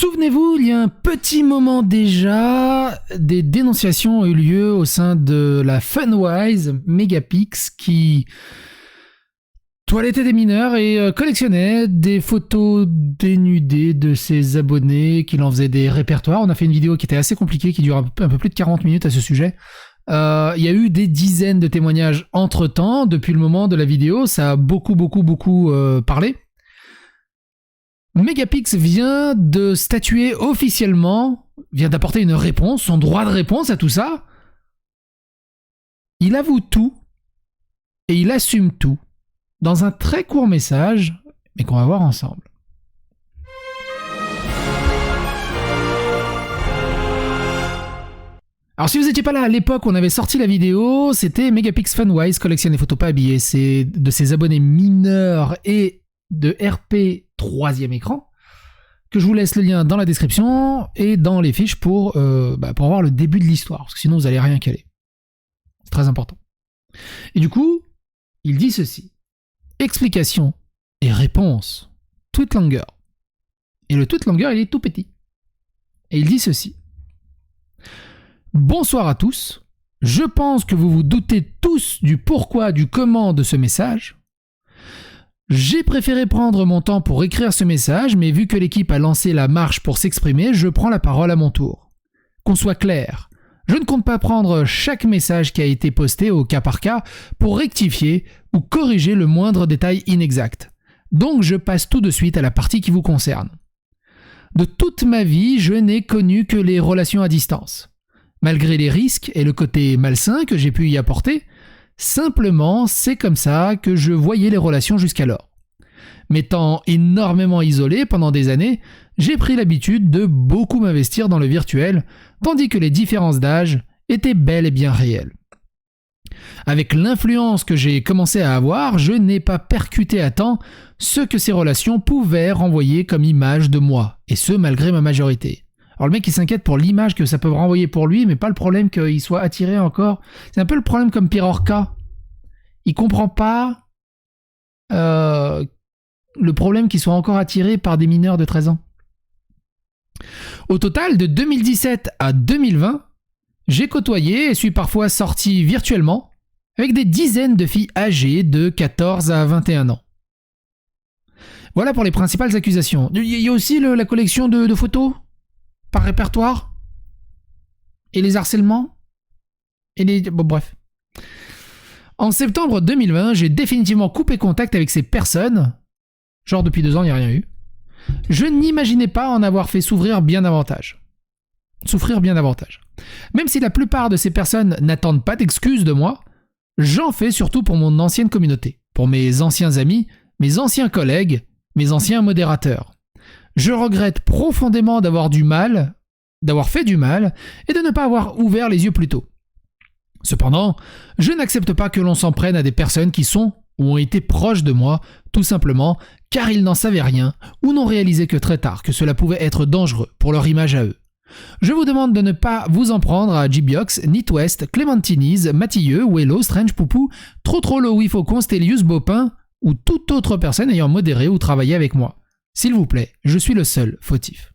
Souvenez-vous, il y a un petit moment déjà, des dénonciations ont eu lieu au sein de la Funwise Megapix qui toilettait des mineurs et collectionnait des photos dénudées de ses abonnés, qu'il en faisait des répertoires. On a fait une vidéo qui était assez compliquée, qui dure un peu plus de 40 minutes à ce sujet. Il y a eu des dizaines de témoignages entre-temps, depuis le moment de la vidéo, ça a beaucoup parlé. Megapix vient de statuer officiellement, vient d'apporter une réponse, son droit de réponse à tout ça. Il avoue tout et il assume tout dans un très court message, mais qu'on va voir ensemble. Alors si vous n'étiez pas là à l'époque où on avait sorti la vidéo, c'était Megapix Funwise collectionne les photos pas habillées. C'est de ses abonnés mineurs et de RP 3e écran, que je vous laisse le lien dans la description et dans les fiches pour avoir le début de l'histoire, parce que sinon vous n'allez rien caler. C'est très important. Et du coup, il dit ceci. Explication et réponse. Tweet longer. Et le tweet longer, il est tout petit. Et il dit ceci. Bonsoir à tous. Je pense que vous vous doutez tous du pourquoi, du comment de ce message. J'ai préféré prendre mon temps pour écrire ce message, mais vu que l'équipe a lancé la marche pour s'exprimer, je prends la parole à mon tour. Qu'on soit clair, je ne compte pas prendre chaque message qui a été posté au cas par cas pour rectifier ou corriger le moindre détail inexact. Donc je passe tout de suite à la partie qui vous concerne. De toute ma vie, je n'ai connu que les relations à distance. Malgré les risques et le côté malsain que j'ai pu y apporter, simplement, c'est comme ça que je voyais les relations jusqu'alors. M'étant énormément isolé pendant des années, j'ai pris l'habitude de beaucoup m'investir dans le virtuel, tandis que les différences d'âge étaient bel et bien réelles. Avec l'influence que j'ai commencé à avoir, je n'ai pas percuté à temps ce que ces relations pouvaient renvoyer comme image de moi, et ce malgré ma majorité. Alors le mec il s'inquiète pour l'image que ça peut renvoyer pour lui, mais pas le problème qu'il soit attiré encore. C'est un peu le problème comme Pirorca. Il comprend pas le problème qu'il soit encore attiré par des mineurs de 13 ans. Au total, de 2017 à 2020, j'ai côtoyé et suis parfois sorti virtuellement avec des dizaines de filles âgées de 14 à 21 ans. Voilà pour les principales accusations. Il y a aussi la collection de photos par répertoire et les harcèlements et les... Bon, bref. En septembre 2020, j'ai définitivement coupé contact avec ces personnes. Genre depuis 2 ans, il n'y a rien eu. Je n'imaginais pas en avoir fait souffrir bien davantage. Même si la plupart de ces personnes n'attendent pas d'excuses de moi, j'en fais surtout pour mon ancienne communauté, pour mes anciens amis, mes anciens collègues, mes anciens modérateurs. Je regrette profondément d'avoir fait du mal et de ne pas avoir ouvert les yeux plus tôt. Cependant, je n'accepte pas que l'on s'en prenne à des personnes qui sont ou ont été proches de moi, tout simplement car ils n'en savaient rien ou n'ont réalisé que très tard que cela pouvait être dangereux pour leur image à eux. Je vous demande de ne pas vous en prendre à Gbiox, Nitwest, Clémentiniz, Matilleux, Wello, Strange Poupou, Trotrolo, Wifaucon, Stelius, Bopin ou toute autre personne ayant modéré ou travaillé avec moi. S'il vous plaît, je suis le seul fautif.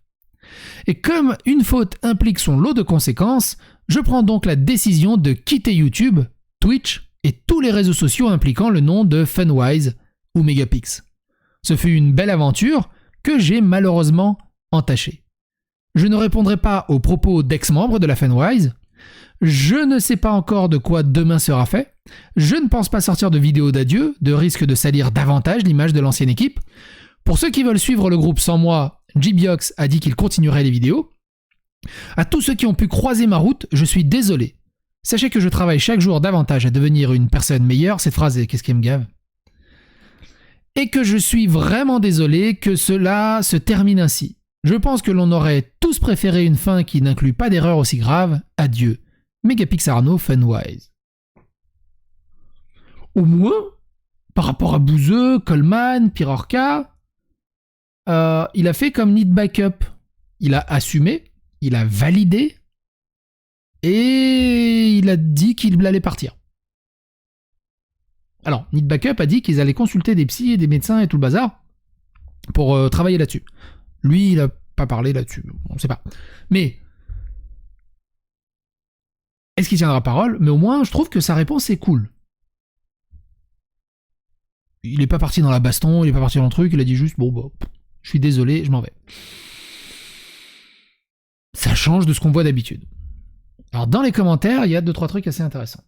Et comme une faute implique son lot de conséquences, je prends donc la décision de quitter YouTube, Twitch et tous les réseaux sociaux impliquant le nom de Funwise ou Megapix. Ce fut une belle aventure que j'ai malheureusement entachée. Je ne répondrai pas aux propos d'ex-membres de la Funwise. Je ne sais pas encore de quoi demain sera fait. Je ne pense pas sortir de vidéo d'adieu, de risque de salir davantage l'image de l'ancienne équipe. Pour ceux qui veulent suivre le groupe sans moi, Gbiox a dit qu'il continuerait les vidéos. À tous ceux qui ont pu croiser ma route, je suis désolé. Sachez que je travaille chaque jour davantage à devenir une personne meilleure. Cette phrase, qu'est-ce qui me gave ? Et que je suis vraiment désolé que cela se termine ainsi. Je pense que l'on aurait tous préféré une fin qui n'inclut pas d'erreur aussi grave. Adieu. Megapix Arnaud Funwise. Au moins, par rapport à Bouzeux, Coleman, Pirorca, il a fait comme Need Backup. Il a assumé, il a validé, et il a dit qu'il allait partir. Alors, Need Backup a dit qu'ils allaient consulter des psys et des médecins et tout le bazar pour travailler là-dessus. Lui, il a pas parler là-dessus, on ne sait pas. Mais est-ce qu'il tiendra parole? Mais au moins, je trouve que sa réponse est cool. Il n'est pas parti dans la baston, il n'est pas parti dans le truc, il a dit juste, bon, bah, je suis désolé, je m'en vais. Ça change de ce qu'on voit d'habitude. Alors, dans les commentaires, il y a 2-3 trucs assez intéressants.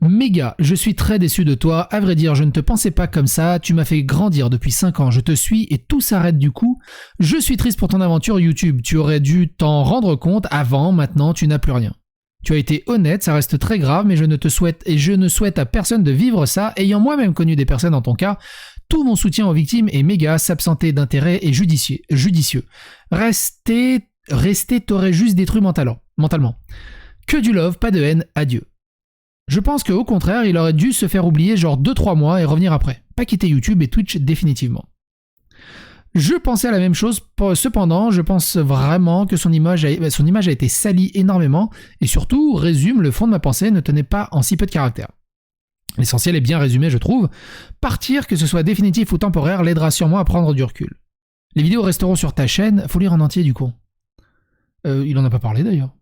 Méga, je suis très déçu de toi. À vrai dire, je ne te pensais pas comme ça. Tu m'as fait grandir depuis 5 ans. Je te suis et tout s'arrête du coup. Je suis triste pour ton aventure YouTube. Tu aurais dû t'en rendre compte avant. Maintenant, tu n'as plus rien. Tu as été honnête, ça reste très grave, mais je ne souhaite à personne de vivre ça. Ayant moi-même connu des personnes dans ton cas, tout mon soutien aux victimes est méga. S'absenter d'intérêt est judicieux. Rester, t'aurais juste détruit mentalement. Que du love, pas de haine. Adieu. Je pense qu'au contraire, il aurait dû se faire oublier genre 2-3 mois et revenir après. Pas quitter YouTube et Twitch définitivement. Je pensais à la même chose, cependant, je pense vraiment que son image a été salie énormément et surtout, résume, le fond de ma pensée ne tenait pas en si peu de caractère. L'essentiel est bien résumé, je trouve. Partir, que ce soit définitif ou temporaire, l'aidera sûrement à prendre du recul. Les vidéos resteront sur ta chaîne, faut lire en entier du coup. Il en a pas parlé d'ailleurs.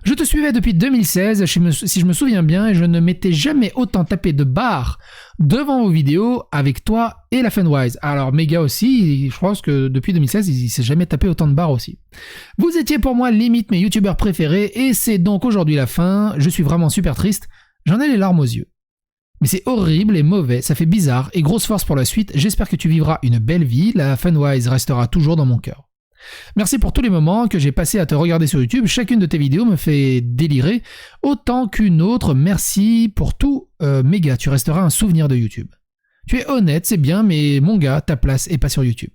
Je te suivais depuis 2016, si je me souviens bien, et je ne m'étais jamais autant tapé de barre devant vos vidéos avec toi et la Funwise. Alors, Méga aussi, je pense que depuis 2016, il s'est jamais tapé autant de barres aussi. Vous étiez pour moi limite mes youtubeurs préférés, et c'est donc aujourd'hui la fin. Je suis vraiment super triste, j'en ai les larmes aux yeux. Mais c'est horrible et mauvais, ça fait bizarre, et grosse force pour la suite. J'espère que tu vivras une belle vie, la Funwise restera toujours dans mon cœur. Merci pour tous les moments que j'ai passés à te regarder sur YouTube. Chacune de tes vidéos me fait délirer autant qu'une autre. Merci pour tout, Méga. Tu resteras un souvenir de YouTube. Tu es honnête, c'est bien, mais mon gars, ta place est pas sur YouTube.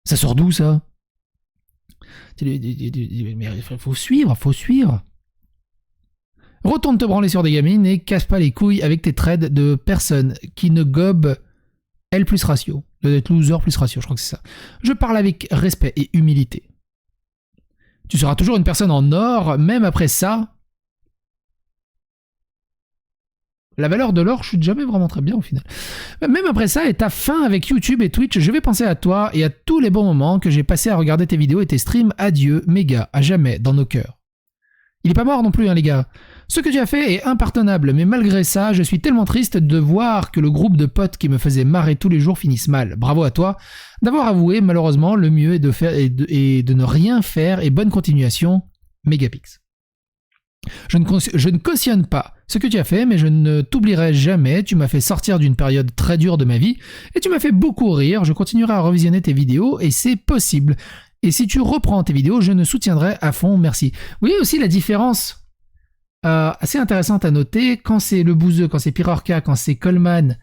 Ça sort d'où ça? Mais faut suivre. Retourne te branler sur des gamines et casse pas les couilles avec tes trades de personnes qui ne gobent L plus ratio. De être loser plus ratio, je crois que c'est ça. Je parle avec respect et humilité. Tu seras toujours une personne en or, même après ça. La valeur de l'or chute jamais vraiment très bien au final. Même après ça et ta fin avec YouTube et Twitch, je vais penser à toi et à tous les bons moments que j'ai passés à regarder tes vidéos et tes streams. Adieu, Méga, à jamais dans nos cœurs. Il est pas mort non plus, hein, les gars. Ce que tu as fait est impardonnable, mais malgré ça, je suis tellement triste de voir que le groupe de potes qui me faisait marrer tous les jours finisse mal. Bravo à toi d'avoir avoué, malheureusement, le mieux est de ne rien faire et bonne continuation, Megapix. Je ne cautionne pas ce que tu as fait, mais je ne t'oublierai jamais. Tu m'as fait sortir d'une période très dure de ma vie et tu m'as fait beaucoup rire. Je continuerai à revisionner tes vidéos et c'est possible. Et si tu reprends tes vidéos, je ne soutiendrai à fond, merci. Vous voyez aussi la différence assez intéressante à noter, quand c'est le Bouzeux, quand c'est Pirorca, quand c'est Coleman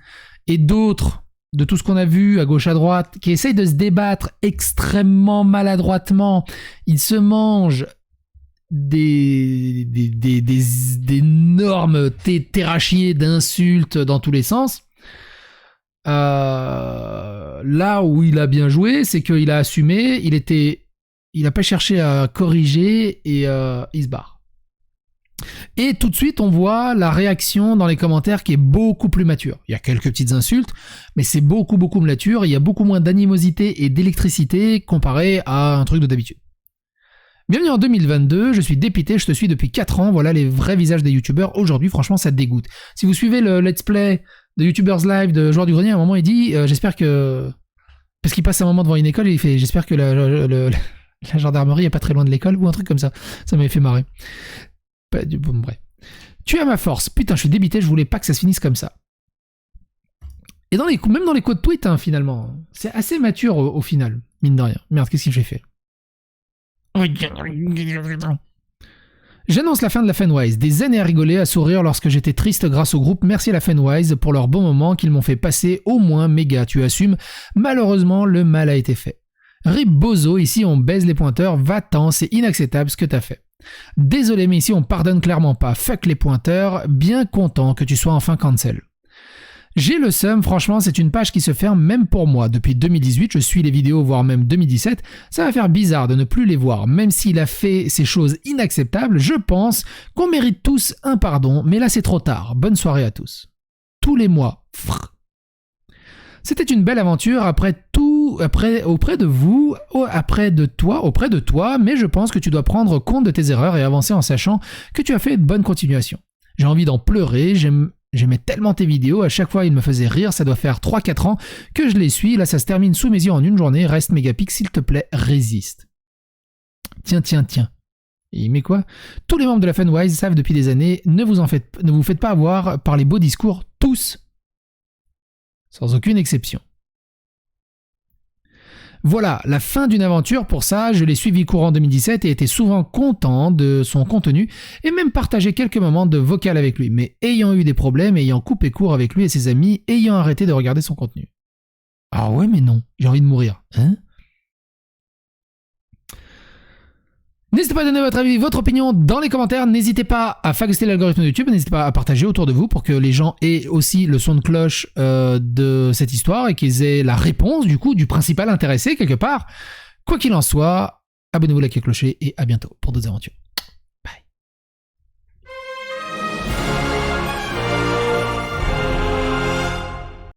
et d'autres de tout ce qu'on a vu à gauche à droite, qui essayent de se débattre extrêmement maladroitement, ils se mangent d'énormes terrachiers d'insultes dans tous les sens. Là où il a bien joué, c'est qu'il a assumé, il n'a pas cherché à corriger et il se barre. Et tout de suite, on voit la réaction dans les commentaires qui est beaucoup plus mature. Il y a quelques petites insultes, mais c'est beaucoup plus mature. Il y a beaucoup moins d'animosité et d'électricité comparé à un truc de d'habitude. Bienvenue en 2022, je suis dépité, je te suis depuis 4 ans. Voilà les vrais visages des youtubeurs. Aujourd'hui, franchement, ça te dégoûte. Si vous suivez le let's play de YouTubers Live de Joueurs du Grenier, à un moment, il dit j'espère que... Parce qu'il passe un moment devant une école et il fait j'espère que la gendarmerie est pas très loin de l'école ou un truc comme ça. Ça m'avait fait marrer. Bon, bref. Tu as ma force. Putain, je suis débité, je voulais pas que ça se finisse comme ça. Et même dans les codes tweets, hein, finalement. C'est assez mature au final, mine de rien. Merde, qu'est-ce que j'ai fait? J'annonce la fin de la Funwise. Des années à rigoler, à sourire lorsque j'étais triste grâce au groupe. Merci à la Funwise pour leurs bons moments qu'ils m'ont fait passer. Au moins, Méga, tu assumes. Malheureusement, le mal a été fait. Rip Bozo, ici on baise les pointeurs. Va-t'en, c'est inacceptable ce que t'as fait. Désolé, mais ici on pardonne clairement pas. Fuck les pointeurs. Bien content que tu sois enfin cancel. J'ai le seum, franchement, c'est une page qui se ferme même pour moi. Depuis 2018, je suis les vidéos, voire même 2017. Ça va faire bizarre de ne plus les voir. Même s'il a fait ces choses inacceptables, je pense qu'on mérite tous un pardon. Mais là, c'est trop tard. Bonne soirée à tous. Tous les mois. C'était une belle aventure auprès de toi, mais je pense que tu dois prendre compte de tes erreurs et avancer en sachant que tu as fait de bonnes continuations. J'ai envie d'en pleurer, j'aimais tellement tes vidéos, à chaque fois il me faisait rire, ça doit faire 3-4 ans que je les suis, là ça se termine sous mes yeux en une journée, reste Mégapix, s'il te plaît, résiste. Tiens. Et il met quoi? Tous les membres de la Funwise savent depuis des années, ne vous faites pas avoir par les beaux discours, tous. Sans aucune exception. Voilà, la fin d'une aventure pour ça, je l'ai suivi courant 2017 et était souvent content de son contenu et même partagé quelques moments de vocal avec lui, mais ayant eu des problèmes, ayant coupé court avec lui et ses amis, ayant arrêté de regarder son contenu. Ah ouais mais non, j'ai envie de mourir, hein? N'hésitez pas à donner votre avis, votre opinion dans les commentaires. N'hésitez pas à phagocyter l'algorithme de YouTube. N'hésitez pas à partager autour de vous pour que les gens aient aussi le son de cloche de cette histoire et qu'ils aient la réponse du coup du principal intéressé quelque part. Quoi qu'il en soit, abonnez-vous, likez le clocher et à bientôt pour d'autres aventures.